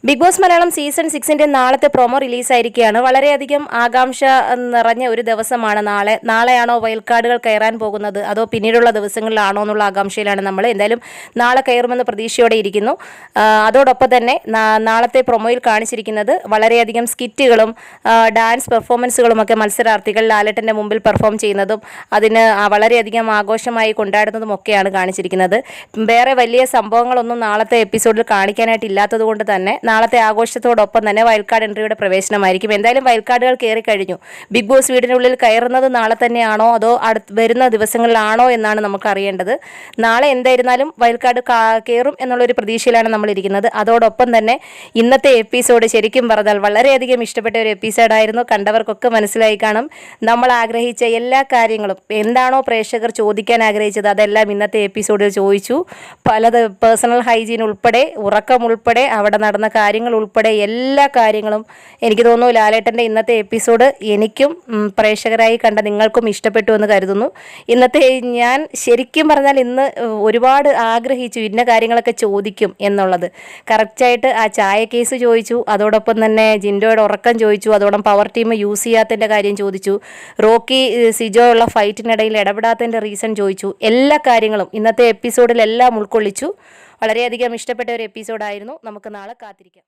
Big boss Malayalam season 6ന്റെ നാളത്തെ promo റിലീസായിരിക്കുകയാണ്. വളരെയധികം ആകാംക്ഷ നിറഞ്ഞ ഒരു ദിവസമാണ് നാളെ. നാളെയാണോ വൈൽഡ് കാർഡുകൾ കയറാൻ പോകുന്നത്, അതോ പിന്നീടുള്ള ദിവസങ്ങളിലാണോ എന്നുള്ള ആകാംക്ഷയിലാണ് നമ്മൾ. എന്തായാലും നാളെ കയറുമെന്ന് പ്രതീക്ഷയോടെ ഇരിക്കുന്നു. അതോടൊപ്പം തന്നെ നാളത്തെ പ്രൊമോയിൽ കാണിച്ചിരിക്കുന്നത് വളരെയധികം സ്കിറ്റുകളും ഡാൻസ് പെർഫോമൻസുകളുമൊക്കെ മത്സരാർത്ഥികൾ ലാലേട്ടൻ്റെ മുമ്പിൽ പെർഫോം ചെയ്യുന്നതും അതിന് വളരെയധികം ആഘോഷമായി കൊണ്ടാടുന്നതും ഒക്കെയാണ് കാണിച്ചിരിക്കുന്നത്. വേറെ വലിയ സംഭവങ്ങളൊന്നും നാളത്തെ എപ്പിസോഡിൽ കാണിക്കാനായിട്ട് ഇല്ലാത്തത് കൊണ്ട് തന്നെ നാളത്തെ ആഘോഷത്തോടൊപ്പം തന്നെ വൈൽഡ് കാർഡ് എൻട്രിയുടെ പ്രവേശനമായിരിക്കും. എന്തായാലും വൈൽഡ് കാർഡുകൾ കയറി കഴിഞ്ഞു. ബിഗ് ബോസ് വീടിനുള്ളിൽ കയറുന്നത് നാളെ തന്നെയാണോ അതോ വരുന്ന ദിവസങ്ങളിലാണോ എന്നാണ് നമുക്ക് അറിയേണ്ടത്. നാളെ എന്തായിരുന്നാലും വൈൽഡ് കാർഡ് കയറും എന്നുള്ളൊരു പ്രതീക്ഷയിലാണ് നമ്മളിരിക്കുന്നത്. അതോടൊപ്പം തന്നെ ഇന്നത്തെ എപ്പിസോഡ് ശരിക്കും പറഞ്ഞാൽ വളരെയധികം ഇഷ്ടപ്പെട്ട ഒരു എപ്പിസോഡായിരുന്നു. കണ്ടവർക്കൊക്കെ മനസ്സിലായി കാണും. നമ്മൾ ആഗ്രഹിച്ച എല്ലാ കാര്യങ്ങളും എന്താണോ പ്രേക്ഷകർ ചോദിക്കാൻ ആഗ്രഹിച്ചത് അതെല്ലാം ഇന്നത്തെ എപ്പിസോഡിൽ ചോദിച്ചു. പലത് പേഴ്സണൽ ഹൈജീൻ ഉൾപ്പെടെ ഉറക്കം ഉൾപ്പെടെ അവിടെ നടന്ന കാര്യങ്ങൾ ഉൾപ്പെടെ എല്ലാ കാര്യങ്ങളും എനിക്ക് തോന്നുന്നു ലാലേട്ടൻ്റെ ഇന്നത്തെ എപ്പിസോഡ് എനിക്കും പ്രേക്ഷകരായി കണ്ട നിങ്ങൾക്കും ഇഷ്ടപ്പെട്ടു എന്ന് കരുതുന്നു. ഇന്നത്തെ ഞാൻ ശരിക്കും പറഞ്ഞാൽ ഇന്ന് ഒരുപാട് ആഗ്രഹിച്ചു ഇന്ന കാര്യങ്ങളൊക്കെ ചോദിക്കും എന്നുള്ളത്. കറക്റ്റായിട്ട് ആ ചായ കേസ് ചോദിച്ചു, അതോടൊപ്പം തന്നെ ജിൻഡോയുടെ ഉറക്കം ചോദിച്ചു, അതോടൊപ്പം പവർ ടീം യൂസ് ചെയ്യാത്തതിൻ്റെ കാര്യം ചോദിച്ചു, റോക്കി സിജോ ഉള്ള ഫൈറ്റിനിടയിൽ ഇടപെടാത്തതിൻ്റെ റീസൺ ചോദിച്ചു. എല്ലാ കാര്യങ്ങളും ഇന്നത്തെ എപ്പിസോഡിലെല്ലാം ഉൾക്കൊള്ളിച്ചു. വളരെയധികം ഇഷ്ടപ്പെട്ട ഒരു എപ്പിസോഡായിരുന്നു. നമുക്ക് നാളെ കാത്തിരിക്കാം.